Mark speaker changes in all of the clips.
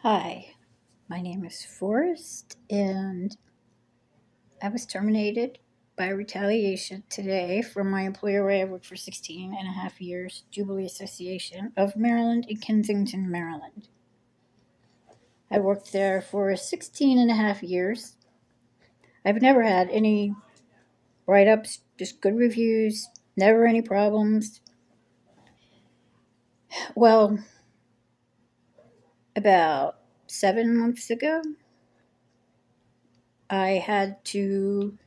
Speaker 1: Hi, my name is Forrest, and I was terminated by retaliation today from my employer where I worked for 16 and a half years, Jubilee Association of Maryland in Kensington, Maryland. I worked there for 16 and a half years. I've never had any write ups, just good reviews, never any problems. Well, about 7 months ago, I had to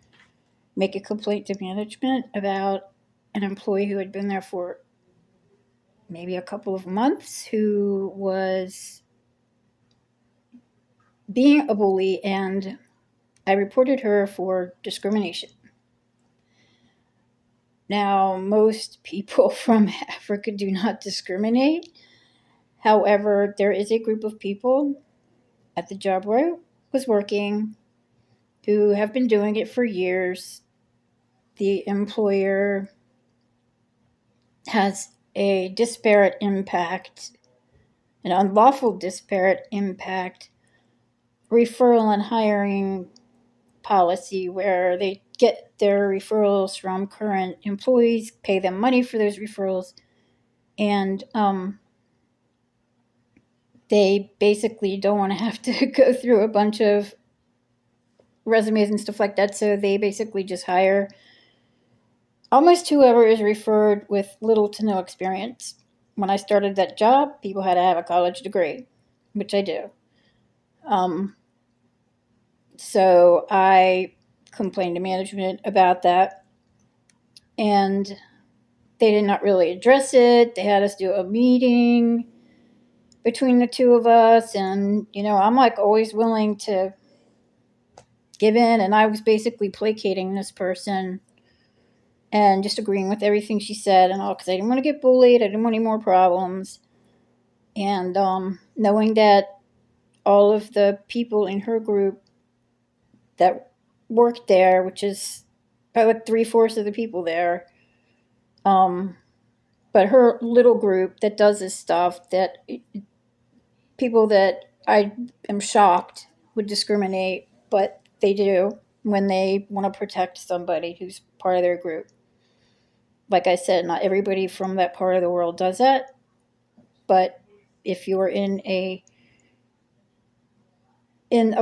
Speaker 1: make a complaint to management about an employee who had been there for maybe a couple of months who was being a bully, and I reported her for discrimination. Now, most people from Africa do not discriminate. However, there is a group of people at the job where I was working who have been doing it for years. The employer has a disparate impact, an unlawful disparate impact referral and hiring policy where they get their referrals from current employees, pay them money for those referrals, and they basically don't want to have to go through a bunch of resumes and stuff like that. So they basically just hire almost whoever is referred with little to no experience. When I started that job, people had to have a college degree, which I do. So I complained to management about that, and they did not really address it. They had us do a meeting between the two of us, and I'm like always willing to give in, and I was basically placating this person and just agreeing with everything she said and all, because I didn't want to get bullied. I didn't want any more problems. And knowing that all of the people in her group that worked there, which is probably like 3/4 of the people there, but her little group that does this stuff, that people that I am shocked would discriminate, but they do when they want to protect somebody who's part of their group. Like I said, not everybody from that part of the world does that, but if you're in a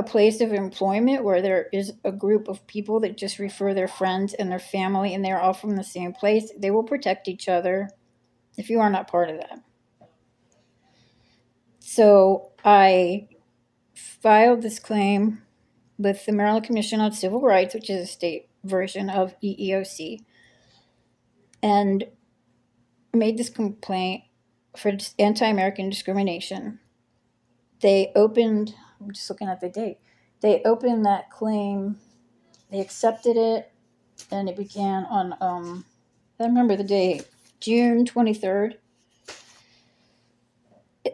Speaker 1: place of employment where there is a group of people that just refer their friends and their family and they're all from the same place, they will protect each other if you are not part of that. So I filed this claim with the Maryland Commission on Civil Rights, which is a state version of EEOC, and made this complaint for anti-American discrimination. They opened, I'm just looking at the date, they opened that claim, they accepted it, and it began on, I remember the date, June 23rd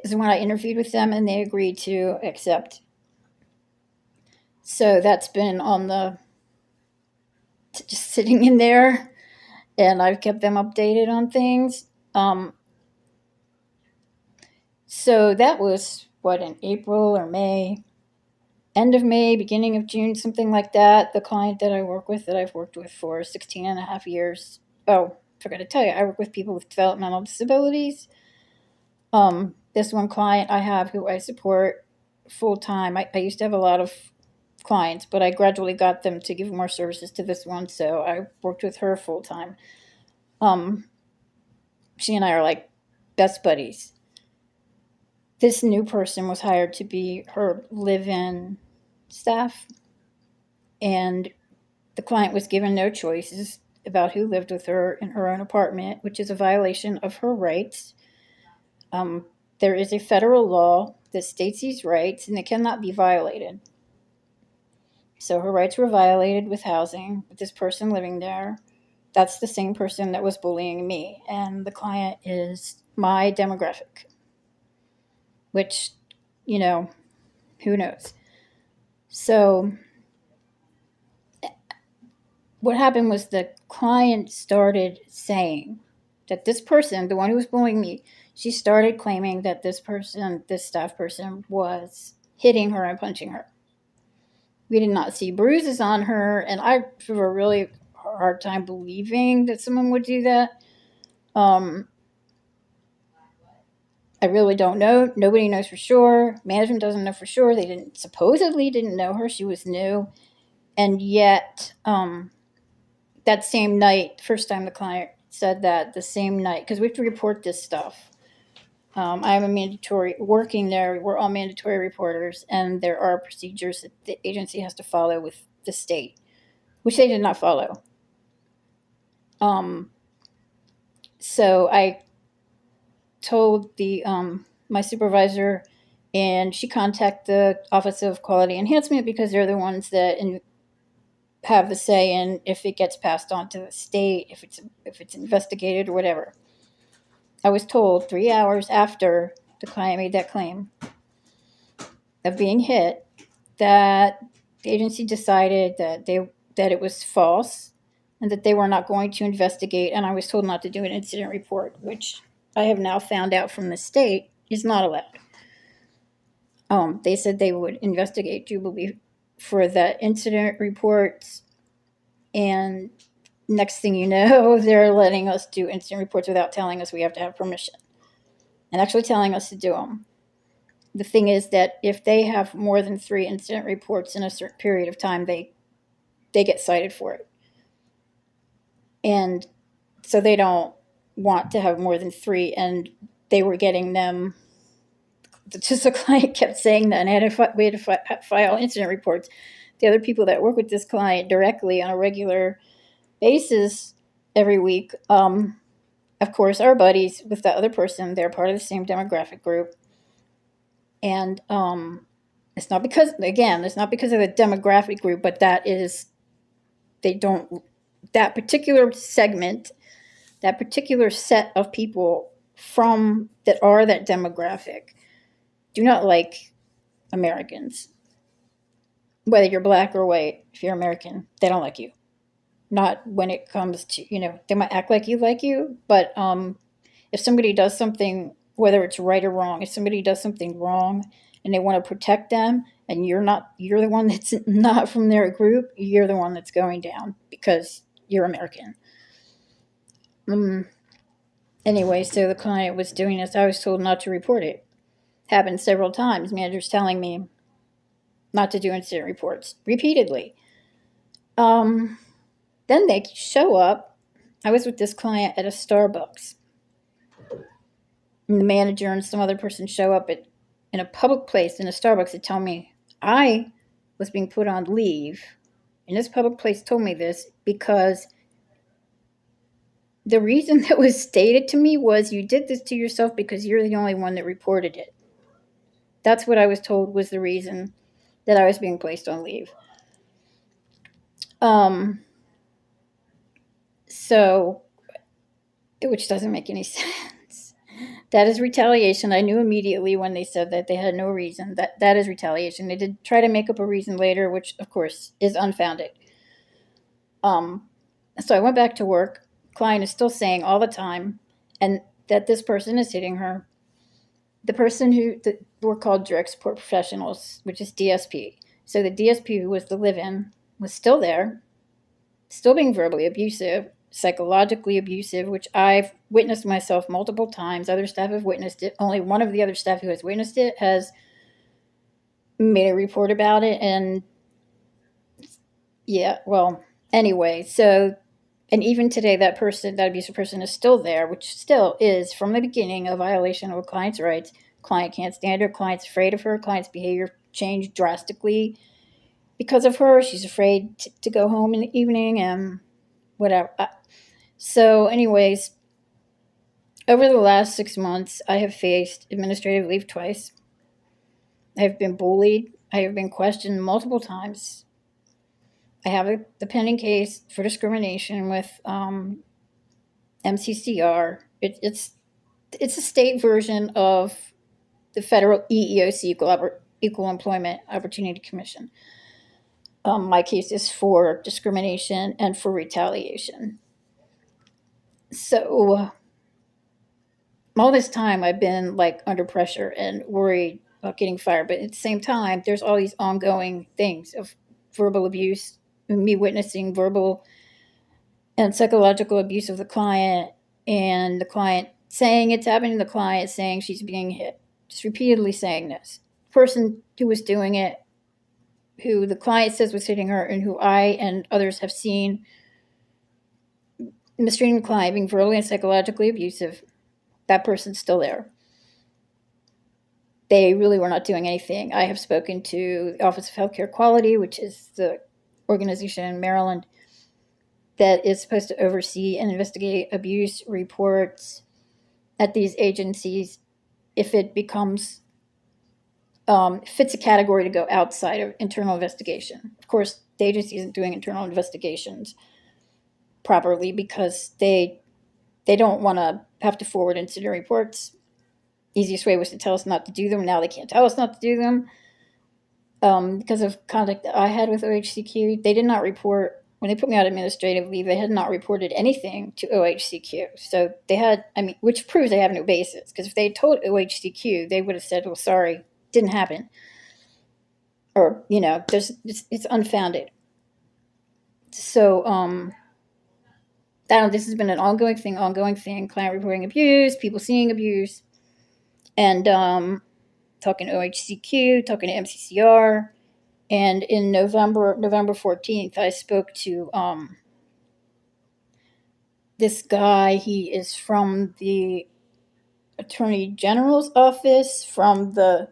Speaker 1: is when I interviewed with them, and they agreed to accept. So that's been on the, just sitting in there, and I've kept them updated on things. So that was, in April or May, end of May, beginning of June, something like that. The client that I work with, that I've worked with for 16 and a half years. Oh, forgot to tell you, I work with people with developmental disabilities. This one client I have who I support full time. I used to have a lot of clients, but I gradually got them to give more services to this one, so I worked with her full time. She and I are like best buddies. This new person was hired to be her live-in staff, and the client was given no choices about who lived with her in her own apartment, which is a violation of her rights. There is a federal law that states these rights, and they cannot be violated. So her rights were violated with housing, with this person living there. That's the same person that was bullying me, and the client is my demographic, which, who knows? So what happened was the client started saying that this person, the one who was bullying me, she started claiming that this person, this staff person, was hitting her and punching her. We did not see bruises on her, and I have a really hard time believing that someone would do that. I really don't know. Nobody knows for sure. Management doesn't know for sure. They supposedly didn't know her. She was new. And yet, that same night, first time the client said that, the same night, because we have to report this stuff. I'm a mandatory, working there, we're all mandatory reporters, and there are procedures that the agency has to follow with the state, which they did not follow. So I told the my supervisor, and she contacted the Office of Quality Enhancement because they're the ones that have the say in if it gets passed on to the state, if it's investigated or whatever. I was told 3 hours after the client made that claim of being hit that the agency decided that it was false and that they were not going to investigate, and I was told not to do an incident report, which I have now found out from the state is not allowed. They said they would investigate Jubilee for the incident reports, and next thing you know, they're letting us do incident reports without telling us we have to have permission, and actually telling us to do them. The thing is that if they have more than 3 incident reports in a certain period of time, they get cited for it. And so they don't want to have more than 3, and they were getting them. Just the client kept saying that, and we had to file incident reports. The other people that work with this client directly on a regular basis every week, of course, are buddies with the other person. They're part of the same demographic group. And it's not because of the demographic group, but that particular segment, that particular set of people from that are that demographic do not like Americans. Whether you're black or white, if you're American, they don't like you. Not when it comes to, they might act like you, but if somebody does something, whether it's right or wrong, if somebody does something wrong and they want to protect them, and you're the one that's not from their group, you're the one that's going down because you're American. Anyway, so the client was doing this. I was told not to report it. Happened several times. Managers telling me not to do incident reports repeatedly. Then they show up. I was with this client at a Starbucks. And the manager and some other person show up in a public place in a Starbucks to tell me I was being put on leave. And this public place told me this because the reason that was stated to me was, you did this to yourself because you're the only one that reported it. That's what I was told was the reason that I was being placed on leave. So, which doesn't make any sense. That is retaliation. I knew immediately when they said that they had no reason. That is retaliation. They did try to make up a reason later, which of course is unfounded. So I went back to work. Client is still saying all the time, and that this person is hitting her. The person we're called direct support professionals, which is DSP. So the DSP who was the live-in was still there, still being verbally abusive, psychologically abusive, which I've witnessed myself multiple times. Other staff have witnessed it. Only one of the other staff who has witnessed it has made a report about it. And yeah, well, anyway, so, and even today, that abusive person is still there, which still is, from the beginning, a violation of a client's rights. Client can't stand her. Client's afraid of her. Client's behavior changed drastically because of her. She's afraid to go home in the evening and whatever. So anyways, over the last 6 months, I have faced administrative leave twice. I have been bullied. I have been questioned multiple times. I have the pending case for discrimination with MCCR. It's a state version of the federal EEOC, Equal Employment Opportunity Commission. My case is for discrimination and for retaliation. So all this time I've been like under pressure and worried about getting fired. But at the same time, there's all these ongoing things of verbal abuse, me witnessing verbal and psychological abuse of the client, and the client saying it's happening to the client, saying she's being hit, just repeatedly saying this. The person who was doing it, who the client says was hitting her, and who I and others have seen mistreating the client, being verbally and psychologically abusive, that person's still there. They really were not doing anything. I have spoken to the Office of Healthcare Quality, which is the organization in Maryland that is supposed to oversee and investigate abuse reports at these agencies if it becomes fits a category to go outside of internal investigation. Of course, the agency isn't doing internal investigations properly because they don't want to have to forward incident reports. Easiest way was to tell us not to do them. Now they can't tell us not to do them because of conduct that I had with OHCQ. They did not report when they put me on administrative leave. They had not reported anything to OHCQ. So they had, which proves they have no basis. Because if they had told OHCQ, they would have said, "Well, sorry, didn't happen," or it's unfounded. So this has been an ongoing thing. Client reporting abuse, people seeing abuse. And talking to OHCQ, talking to MCCR. And in November 14th, I spoke to this guy. He is from the Attorney General's office, from the,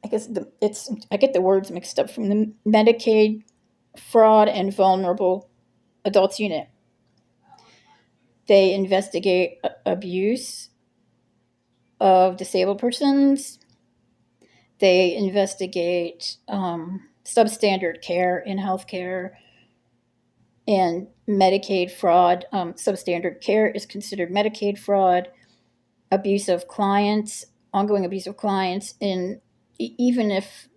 Speaker 1: I get the words mixed up, from the Medicaid Fraud and Vulnerable Adults Unit. They investigate abuse of disabled persons. They investigate substandard care in healthcare and Medicaid fraud. Substandard care is considered Medicaid fraud. Abuse of clients, ongoing abuse of clients, and even if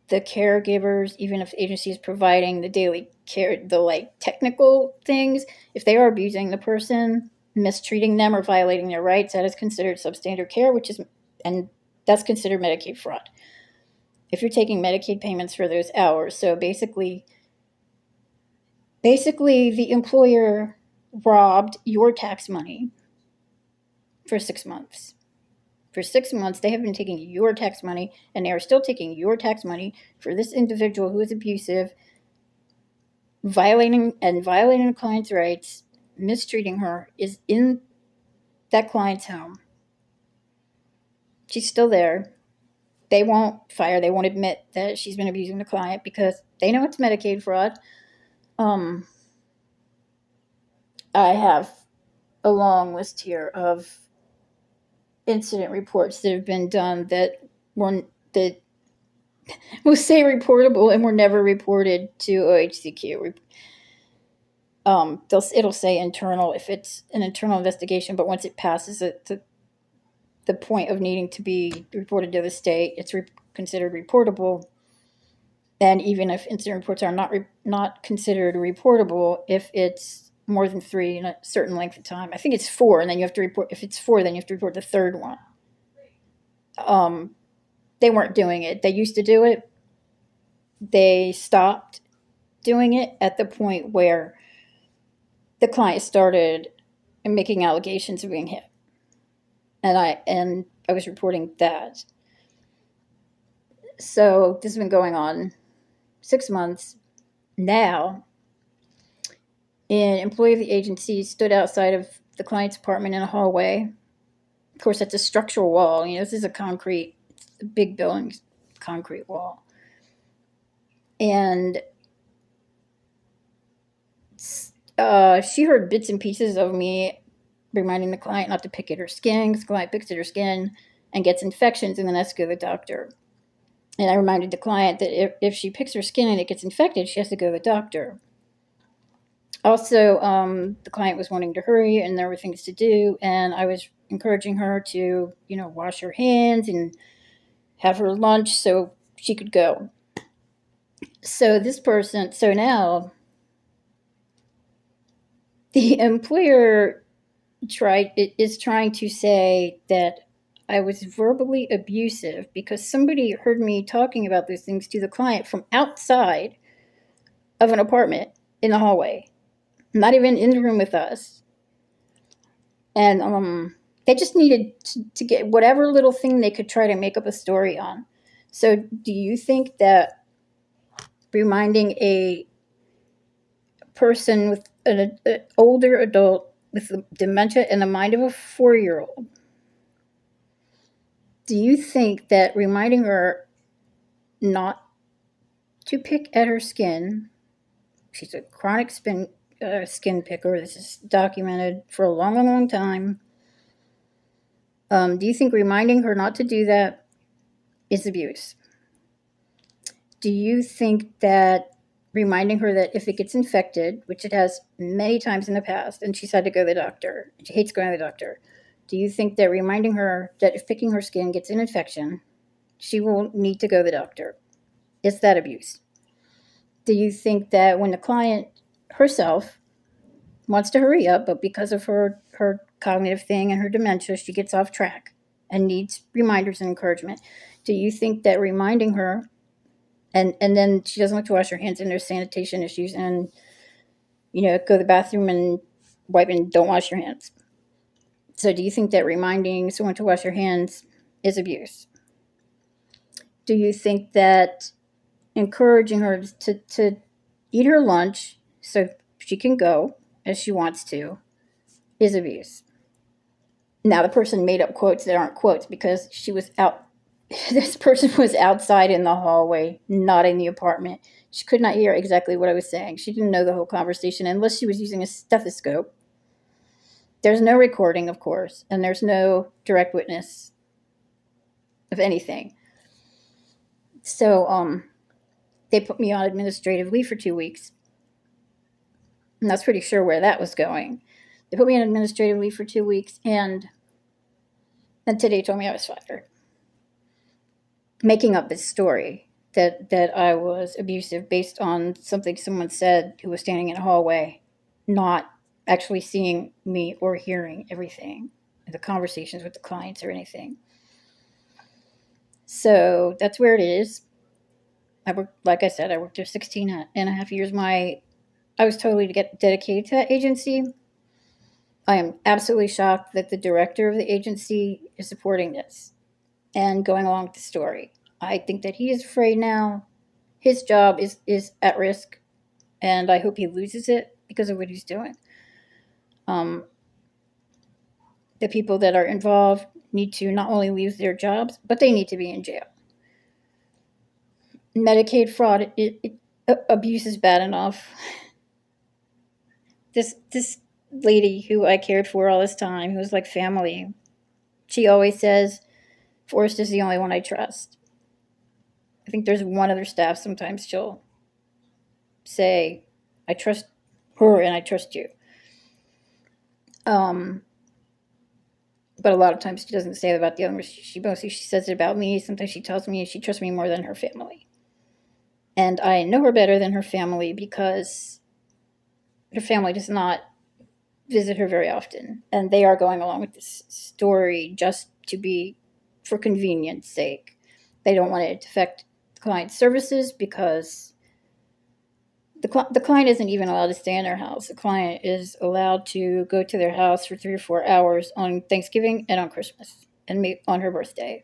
Speaker 1: the caregivers, even if the agency is providing the daily care, the technical things, if they are abusing the person, mistreating them, or violating their rights, that is considered substandard care, and that's considered Medicaid fraud. If you're taking Medicaid payments for those hours. So basically the employer robbed your tax money for 6 months. For 6 months, they have been taking your tax money, and they are still taking your tax money for this individual who is abusive, violating the client's rights, mistreating her, is in that client's home. She's still there. They won't fire. They won't admit that she's been abusing the client because they know it's Medicaid fraud. I have a long list here of incident reports that have been done that will say reportable and were never reported to OHCQ. It'll say internal if it's an internal investigation, but once it passes the point of needing to be reported to the state, it's considered reportable. And even if incident reports are not considered reportable, if it's more than 3 in a certain length of time, I think it's 4, and then you have to report. If it's 4, then you have to report the third one. They weren't doing it. They used to do it. They stopped doing it at the point where the client started making allegations of being hit. And I was reporting that. So this has been going on 6 months now. An employee of the agency stood outside of the client's apartment in a hallway. Of course, that's a structural wall. This is a big building, concrete wall. And she heard bits and pieces of me reminding the client not to pick at her skin, because the client picks at her skin and gets infections and then has to go to the doctor. And I reminded the client that if she picks her skin and it gets infected, she has to go to the doctor. Also, the client was wanting to hurry and there were things to do, and I was encouraging her to, wash her hands and have her lunch so she could go. So now the employer is trying to say that I was verbally abusive because somebody heard me talking about those things to the client from outside of an apartment in the hallway, not even in the room with us. And they just needed to get whatever little thing they could try to make up a story on. So do you think that reminding a person with an older adult with dementia and the mind of a 4-year-old, do you think that reminding her not to pick at her skin, she's a chronic skin picker, this is documented for a long, long, long time, do you think reminding her not to do that is abuse? Do you think that reminding her that if it gets infected, which it has many times in the past, and she's had to go to the doctor, she hates going to the doctor, do you think that reminding her that if picking her skin gets an infection, she will need to go to the doctor? Is that abuse? Do you think that when the client herself wants to hurry up, but because of her cognitive thing and her dementia, she gets off track and needs reminders and encouragement, do you think that reminding her, and then she doesn't like to wash her hands and there's sanitation issues, and go to the bathroom and wipe and don't wash your hands? So do you think that reminding someone to wash their hands is abuse? Do you think that encouraging her to eat her lunch so she can go as she wants to is abuse? Now, the person made up quotes that aren't quotes because she was out. This person was outside in the hallway, not in the apartment. She could not hear exactly what I was saying. She didn't know the whole conversation unless she was using a stethoscope. There's no recording, of course, and there's no direct witness of anything. So they put me on administrative leave for 2 weeks. And that's pretty sure where that was going. They put me on administrative leave for 2 weeks, and then today told me I was fired. Making up this story that I was abusive based on something someone said who was standing in a hallway, not actually seeing me or hearing everything, the conversations with the clients or anything. So that's where it is. Like I said, I worked there 16 and a half years. I was totally dedicated to that agency. I am absolutely shocked that the director of the agency is supporting this and going along with the story. I think that he is afraid now. His job is at risk, and I hope he loses it because of what he's doing. The people that are involved need to not only lose their jobs, but they need to be in jail. Medicaid fraud, abuse is bad enough. This lady who I cared for all this time, who was like family, she always says, Forrest is the only one I trust. I think there's one other staff sometimes she'll say, I trust her and I trust you. But a lot of times she doesn't say it about the others. She mostly says it about me. Sometimes she tells me she trusts me more than her family. And I know her better than her family because her family does not visit her very often. And they are going along with this story just to be for convenience sake. They don't want it to affect the client's services because the client isn't even allowed to stay in their house. The client is allowed to go to their house for 3 or 4 hours on Thanksgiving and on Christmas and on her birthday.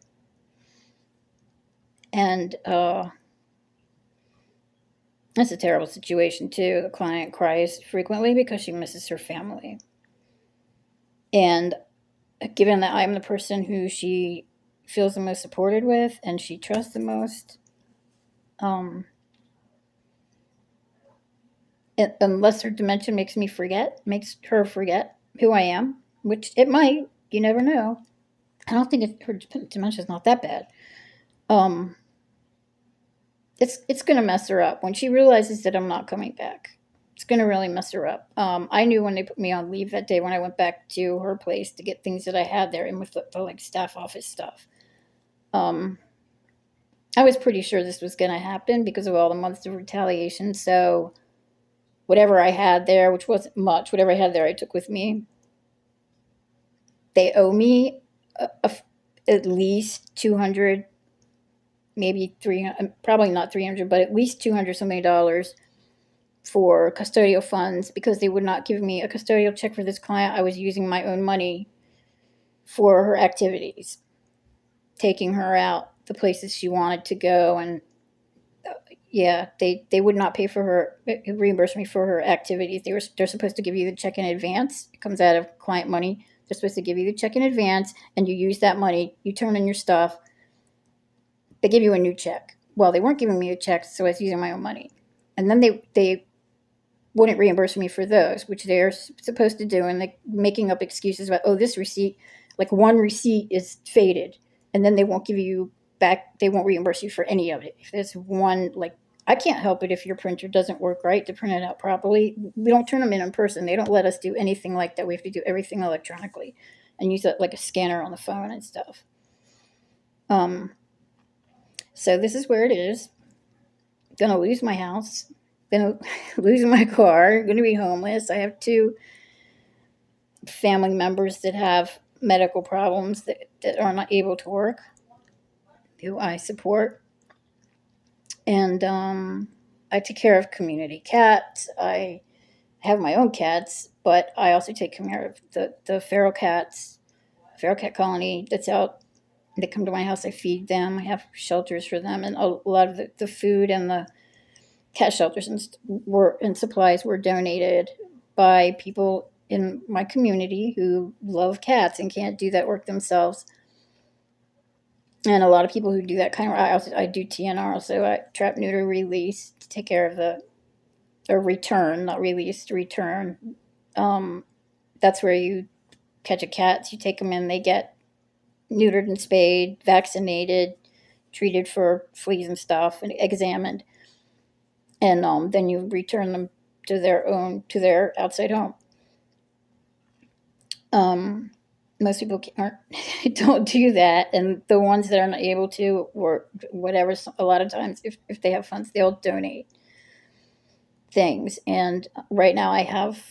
Speaker 1: And that's a terrible situation too. The client cries frequently because she misses her family. And given that I'm the person who she feels the most supported with and she trusts the most, unless her dementia makes her forget who I am, which it might, you never know. I don't think her dementia is not that bad. It's going to mess her up when she realizes that I'm not coming back. It's going to really mess her up. I knew when they put me on leave that day when I went back to her place to get things that I had there and with the like staff office stuff. I was pretty sure this was going to happen because of all the months of retaliation. So whatever I had there, which wasn't much, whatever I had there, I took with me. They owe me at least 200, maybe 300, probably not 300, but at least 200 something dollars for custodial funds, because they would not give me a custodial check for this client. I was using my own money for her activities, taking her out the places she wanted to go. And yeah, they would not pay for her, reimburse me for her activities. They're supposed to give you the check in advance. It comes out of client money. They're supposed to give you the check in advance, and you use that money. You turn in your stuff. They give you a new check. Well, they weren't giving me a check, so I was using my own money. And then they wouldn't reimburse me for those, which they're supposed to do, and like making up excuses about, oh, this receipt, like one receipt is faded, and then they won't give you back. They won't reimburse you for any of it. If there's one, like, I can't help it if your printer doesn't work right to print it out properly. We don't turn them in person. They don't let us do anything like that. We have to do everything electronically and use it like a scanner on the phone and stuff. So this is where it is. Gonna lose my house. Gonna lose my car. Gonna be homeless. I have 2 family members that have medical problems that are not able to work, who I support. And I take care of community cats. I have my own cats, but I also take care of the feral cats, feral cat colony that's out. They come to my house. I feed them. I have shelters for them, and a lot of the food and the cat shelters and supplies were donated by people in my community who love cats and can't do that work themselves. And a lot of people who do that kind of, I do TNR, so I trap, neuter, release, to take care of or return, not release, return. That's where you catch a cat, you take them in, they get neutered and spayed, vaccinated, treated for fleas and stuff, and examined. And then you return them to their outside home. Most people don't do that, and the ones that are not able to, or whatever, a lot of times, if they have funds, they'll donate things. And right now I have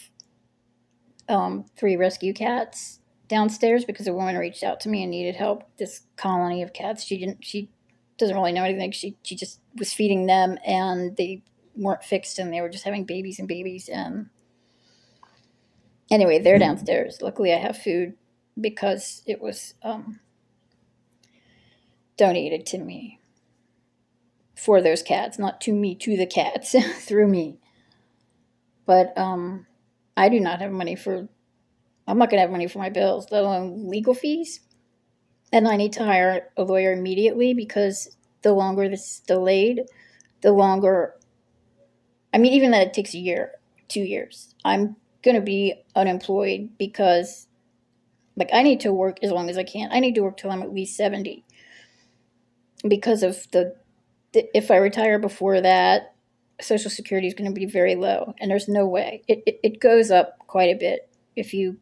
Speaker 1: 3 rescue cats downstairs because a woman reached out to me and needed help. This colony of cats, she doesn't really know anything. She just was feeding them, and they weren't fixed, and they were just having babies and babies. And anyway, they're downstairs. Luckily I have food because it was donated to me for those cats, not to me, to the cats, through me. But I do not have money I'm not going to have money for my bills, let alone legal fees. And I need to hire a lawyer immediately, because the longer this is delayed, the longer, I mean, even that it takes a year, 2 years, I'm going to be unemployed, because like, I need to work as long as I can. I need to work till I'm at least 70, because of if I retire before that, Social Security is going to be very low, and there's no way. It goes up quite a bit if you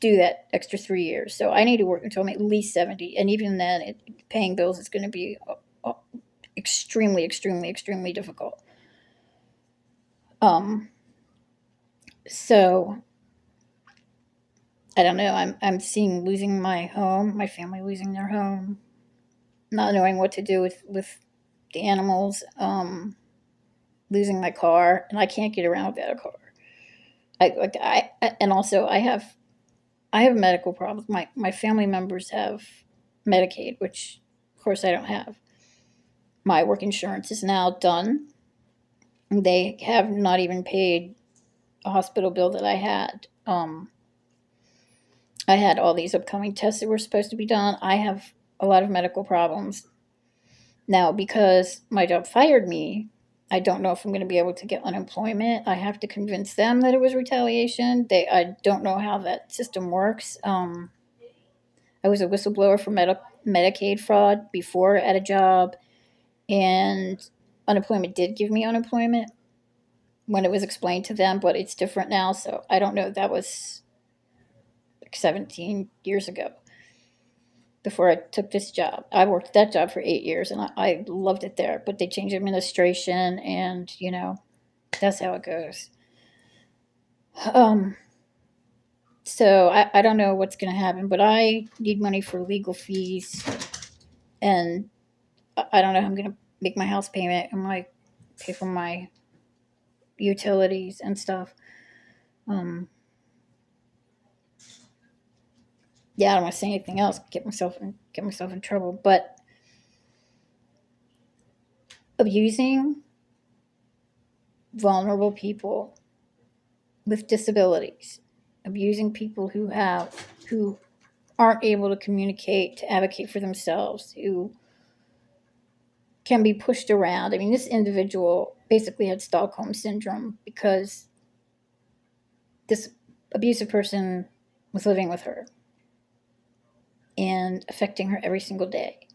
Speaker 1: do that extra 3 years. So I need to work until I'm at least 70, and even then, paying bills is going to be extremely, extremely, extremely difficult. So I don't know. I'm seeing losing my home, my family losing their home, not knowing what to do with the animals, losing my car, and I can't get around without a car. And also I have medical problems. My family members have Medicaid, which of course I don't have. My work insurance is now done. They have not even paid a hospital bill that I had. I had all these upcoming tests that were supposed to be done. I have a lot of medical problems. Now, because my job fired me, I don't know if I'm going to be able to get unemployment. I have to convince them that it was retaliation. I don't know how that system works. I was a whistleblower for Medicaid fraud before at a job, and unemployment did give me unemployment when it was explained to them, but it's different now. So I don't know. That was like 17 years ago, before I took this job. I worked that job for 8 years, and I loved it there, but they changed administration, and that's how it goes. So I don't know what's going to happen, but I need money for legal fees, and I don't know how I'm going to make my house payment and like pay for my utilities and stuff. Yeah, I don't want to say anything else. Get myself in trouble. But abusing vulnerable people with disabilities, abusing people who aren't able to communicate, to advocate for themselves, who can be pushed around. I mean, this individual basically had Stockholm syndrome because this abusive person was living with her and affecting her every single day.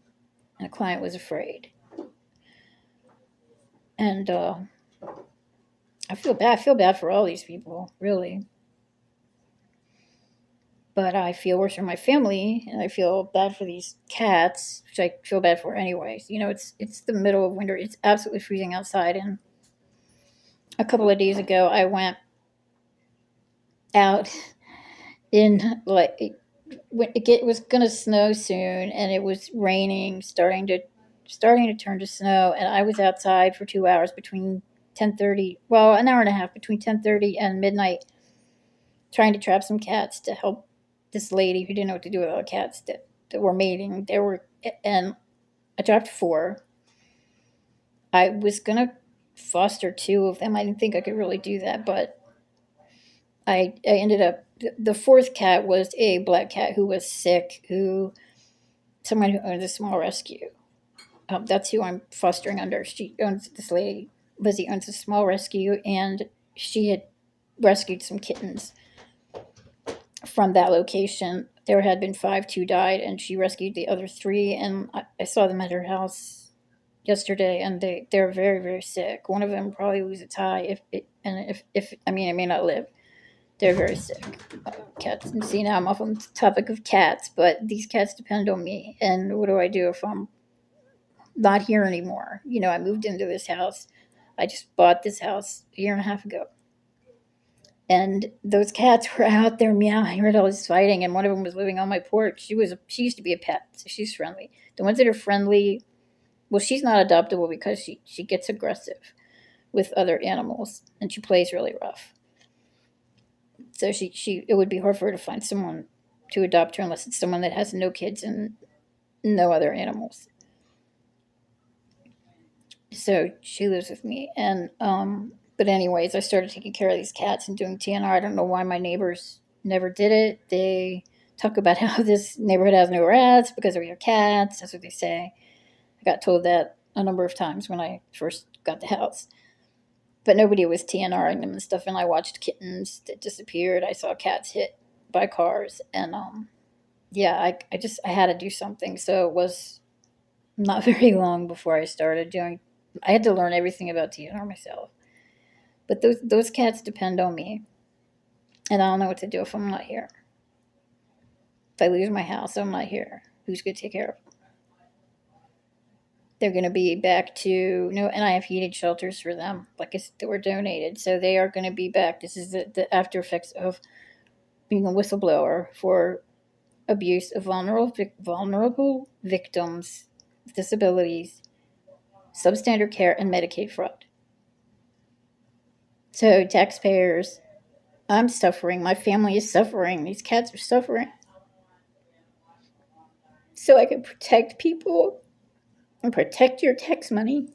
Speaker 1: And the client was afraid. And I feel bad. I feel bad for all these people, really. But I feel worse for my family, and I feel bad for these cats, which I feel bad for anyways. You know, it's the middle of winter. It's absolutely freezing outside, and a couple of days ago, I went out in like it was gonna snow soon, and it was raining, starting to turn to snow, and I was outside for 2 hours between 10:30, well, an hour and a half between 10:30 and midnight, trying to trap some cats to help this lady who didn't know what to do with all the cats that were mating. And I trapped four. I was gonna foster two of them. I didn't think I could really do that, but I ended up the fourth cat was a black cat who was sick, who someone who owns a small rescue. That's who I'm fostering under. She owns this lady, Lizzie owns a small rescue, and she had rescued some kittens from that location. There had been five, two died, and she rescued the other three. And I saw them at her house yesterday, and they're very, very sick. One of them probably lose its eye if I mean, it may not live. They're very sick. Cats. And see, now I'm off on the topic of cats, but these cats depend on me. And what do I do if I'm not here anymore? You know, I moved into this house. I just bought this house a year and a half ago. And those cats were out there meowing. I heard all this fighting, and one of them was living on my porch. She used to be a pet, so she's friendly. The ones that are friendly, well, she's not adoptable because she gets aggressive with other animals, and she plays really rough. So she it would be hard for her to find someone to adopt her unless it's someone that has no kids and no other animals. So she lives with me, and but anyways, I started taking care of these cats and doing TNR. I don't know why my neighbors never did it. They talk about how this neighborhood has no rats because of your cats. That's what they say. I got told that a number of times when I first got the house. But nobody was TNRing them and stuff, and I watched kittens that disappeared. I saw cats hit by cars, and yeah, I had to do something. So it was not very long before I started doing. I had to learn everything about TNR myself. But those cats depend on me, and I don't know what to do if I'm not here. If I lose my house, I'm not here. Who's going to take care of them? They're going to be back to no, and I have heated shelters for them, like that were donated, so they are going to be back. This is the after effects of being a whistleblower for abuse of vulnerable victims with disabilities, substandard care, and Medicaid fraud. So taxpayers, I'm suffering. My family is suffering. These cats are suffering. So I can protect people and protect your tax money.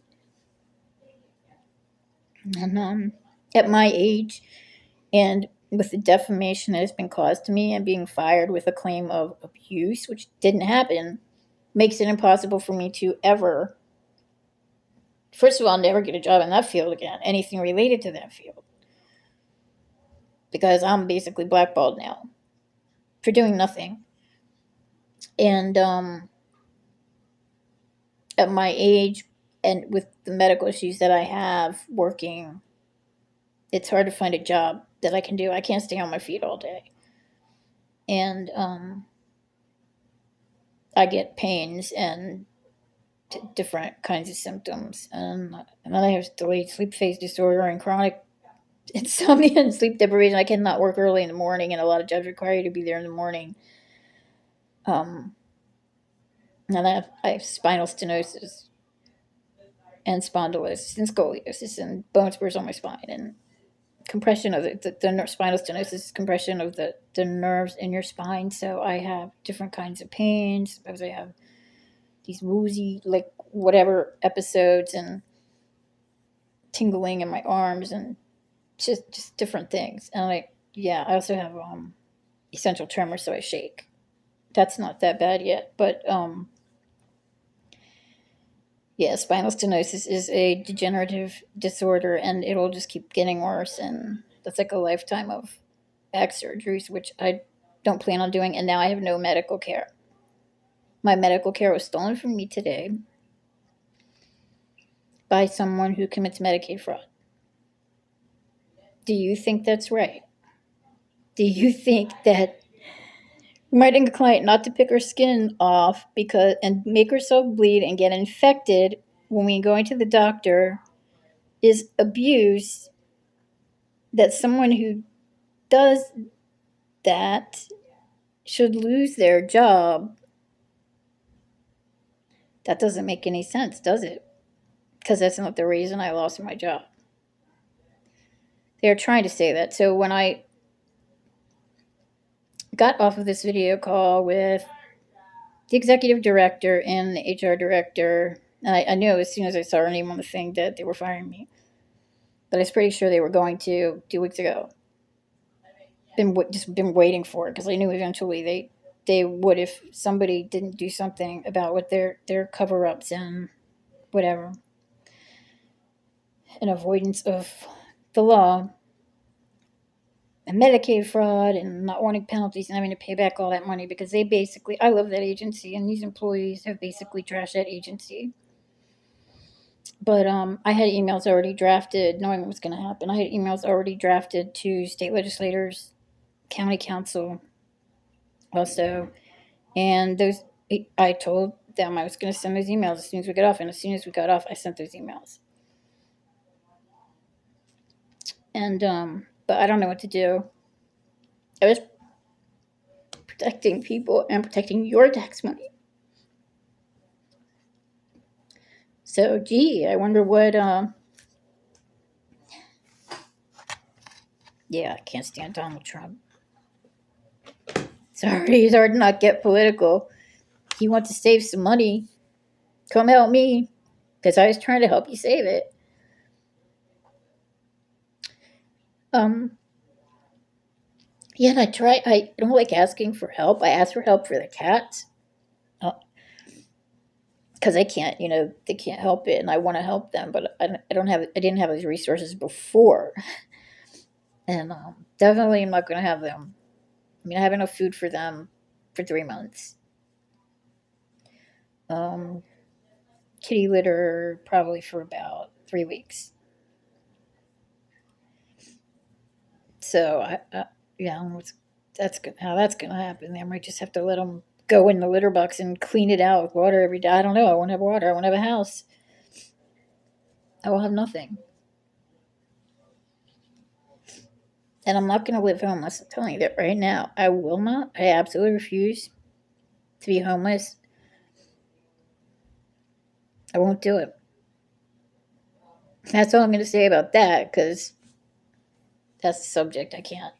Speaker 1: And at my age, and with the defamation that has been caused to me and being fired with a claim of abuse, which didn't happen, makes it impossible for me to ever, first of all, never get a job in that field again, anything related to that field. Because I'm basically blackballed now for doing nothing. And at my age and with the medical issues that I have working, it's hard to find a job that I can do. I can't stay on my feet all day. And I get pains and different kinds of symptoms. And then I have delayed sleep phase disorder and chronic insomnia and sleep deprivation. I cannot work early in the morning, and a lot of jobs require you to be there in the morning. And I have spinal stenosis and spondylosis and scoliosis and bone spurs on my spine and compression of the spinal stenosis is compression of the nerves in your spine. So I have different kinds of pains. Sometimes I have these woozy, like whatever episodes and tingling in my arms and just different things. And I also have essential tremor, so I shake. That's not that bad yet, but yeah, spinal stenosis is a degenerative disorder, and it'll just keep getting worse. And that's like a lifetime of back surgeries, which I don't plan on doing. And now I have no medical care. My medical care was stolen from me today by someone who commits Medicaid fraud. Do you think that's right? Do you think that reminding a client not to pick her skin off because and make herself bleed and get infected when we go into the doctor is abuse, that someone who does that should lose their job? That doesn't make any sense, does it? Because that's not the reason I lost my job. They're trying to say that. So when I got off of this video call with the executive director and the HR director, and I knew as soon as I saw her name on the thing that they were firing me. But I was pretty sure they were going to 2 weeks ago. Just been waiting for it because I knew eventually they would if somebody didn't do something about what their cover ups and whatever, and avoidance of the law and Medicaid fraud and not wanting penalties and having to pay back all that money because they basically, I love that agency and these employees have basically trashed that agency. But I had emails already drafted knowing what was going to happen. I had emails already drafted to state legislators, county council also, and those I told them I was going to send those emails as soon as we got off, and as soon as we got off I sent those emails. And but I don't know what to do. I was protecting people and protecting your tax money. So gee, I wonder what yeah, I can't stand Donald Trump. Sorry, it's hard to not get political. He wants to save some money. Come help me, because I was trying to help you save it. Yeah, and I don't like asking for help. I ask for help for the cats. Because I can't, they can't help it, and I want to help them, but I didn't have these resources before. And definitely I'm not going to have them. I mean, I have enough food for them for 3 months. Kitty litter probably for about 3 weeks. So yeah, how that's gonna happen. I might just have to let them go in the litter box and clean it out with water every day. I don't know. I won't have water. I won't have a house. I will have nothing. And I'm not going to live homeless. I'm telling you that right now. I will not. I absolutely refuse to be homeless. I won't do it. That's all I'm going to say about that, because that's the subject I can't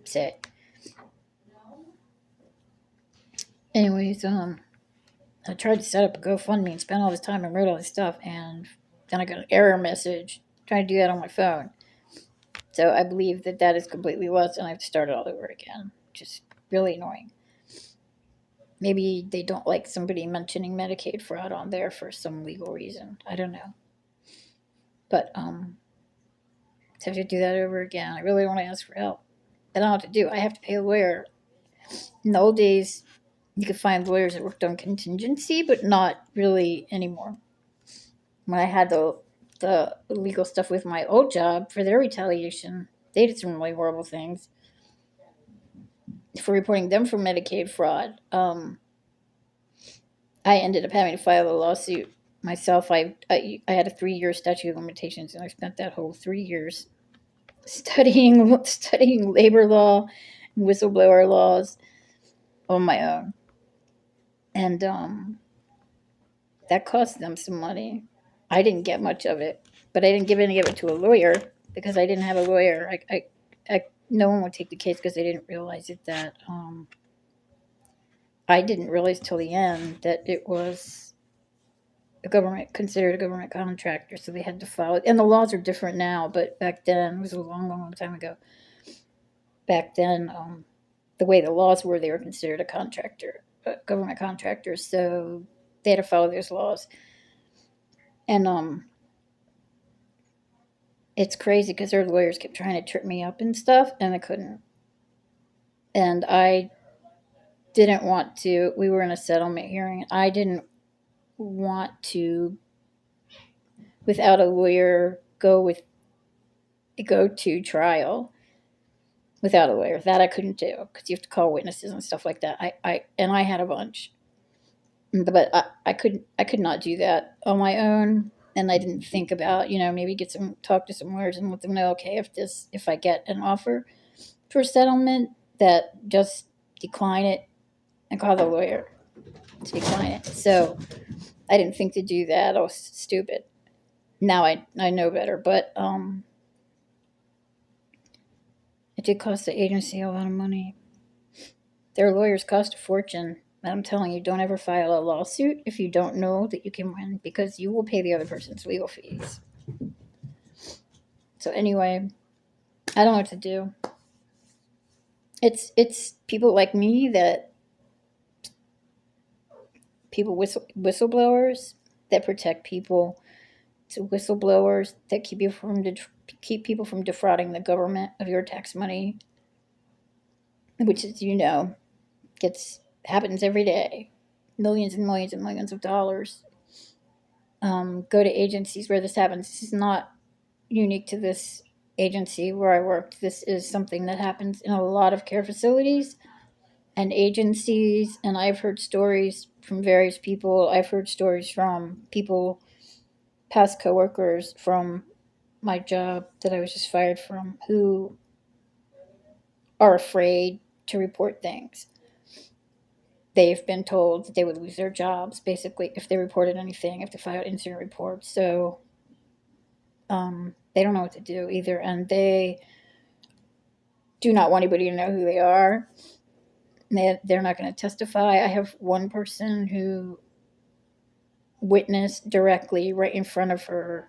Speaker 1: say. Anyways, I tried to set up a GoFundMe and spent all this time and wrote all this stuff, and then I got an error message trying to do that on my phone. So I believe that is completely lost, and I have to start it all over again, which is really annoying. Maybe they don't like somebody mentioning Medicaid fraud on there for some legal reason. I don't know. But I have to do that over again. I really want to ask for help. I don't know what to do. I have to pay a lawyer. In the old days, you could find lawyers that worked on contingency, but not really anymore. When I had the legal stuff with my old job for their retaliation, they did some really horrible things for reporting them for Medicaid fraud. I ended up having to file a lawsuit myself. I had a 3-year statute of limitations, and I spent that whole 3 years studying labor law and whistleblower laws on my own. And that cost them some money. I didn't get much of it, but I didn't give any of it to a lawyer because I didn't have a lawyer. No one would take the case because they didn't realize it that I didn't realize till the end that it was considered a government contractor, so they had to file it. And the laws are different now, but back then, it was a long, long, long time ago. Back then, the way the laws were, they were considered a government contractor, so they had to follow those laws. And it's crazy because their lawyers kept trying to trip me up and stuff, and they couldn't. And I didn't want to. We were in a settlement hearing. I didn't want to, without a lawyer, go to trial without a lawyer. That I couldn't do because you have to call witnesses and stuff like that. I had a bunch, but I could not do that on my own. And I didn't think about, maybe talk to some lawyers and let them know, okay, if I get an offer for settlement, that just decline it and call the lawyer to decline it. So I didn't think to do that. I was stupid. Now I know better, but it did cost the agency a lot of money. Their lawyers cost a fortune. I'm telling you, don't ever file a lawsuit if you don't know that you can win, because you will pay the other person's legal fees. So anyway, I don't know what to do. It's people like me whistleblowers that protect people. It's whistleblowers that keep people from defrauding the government of your tax money, which, as you know, happens every day. Millions and millions and millions of dollars go to agencies where this happens. This is not unique to this agency where I worked. This is something that happens in a lot of care facilities and agencies. And I've heard stories from various people. I've heard stories from people, past coworkers from my job that I was just fired from, who are afraid to report things. They've been told that they would lose their jobs, basically, if they reported anything, if they filed incident reports. So they don't know what to do either, and they do not want anybody to know who they are. They're not going to testify. I have one person who witnessed directly right in front of her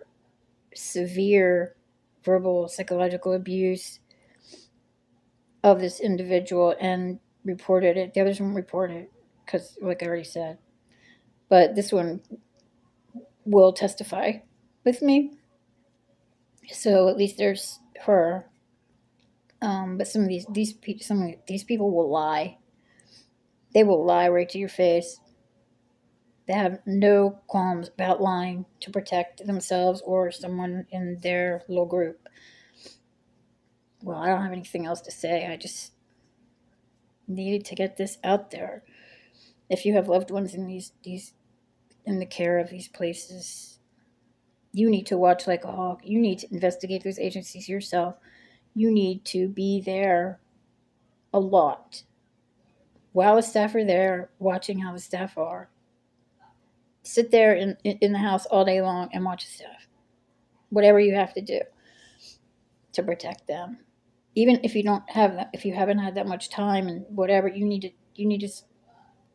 Speaker 1: severe verbal psychological abuse of this individual and reported it. The others won't report it because, like I already said, but this one will testify with me. So at least there's her. But some of these people will lie. They will lie right to your face. They have no qualms about lying to protect themselves or someone in their little group. Well, I don't have anything else to say. I just needed to get this out there. If you have loved ones in these in the care of these places, you need to watch like a hawk. You need to investigate those agencies yourself. You need to be there a lot while the staff are there, watching how the staff are. Sit there in the house all day long and watch the staff. Whatever you have to do to protect them. Even if you don't have that, if you haven't had that much time and whatever, you need to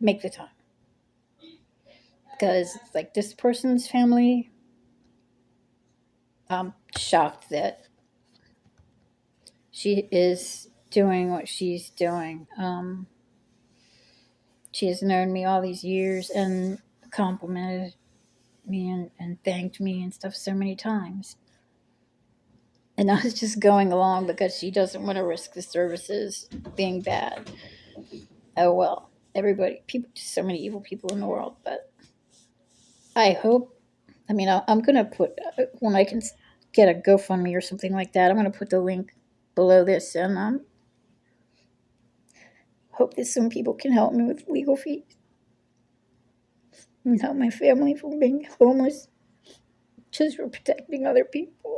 Speaker 1: make the time. Because like this person's family, I'm shocked that she is doing what she's doing. She has known me all these years and complimented me and thanked me and stuff so many times. And I was just going along because she doesn't want to risk the services being bad. Oh well, just so many evil people in the world. But I hope, I'm going to put, when I can get a GoFundMe or something like that, I'm going to put the link below this, and hope that some people can help me with legal fees and help my family from being homeless just for protecting other people.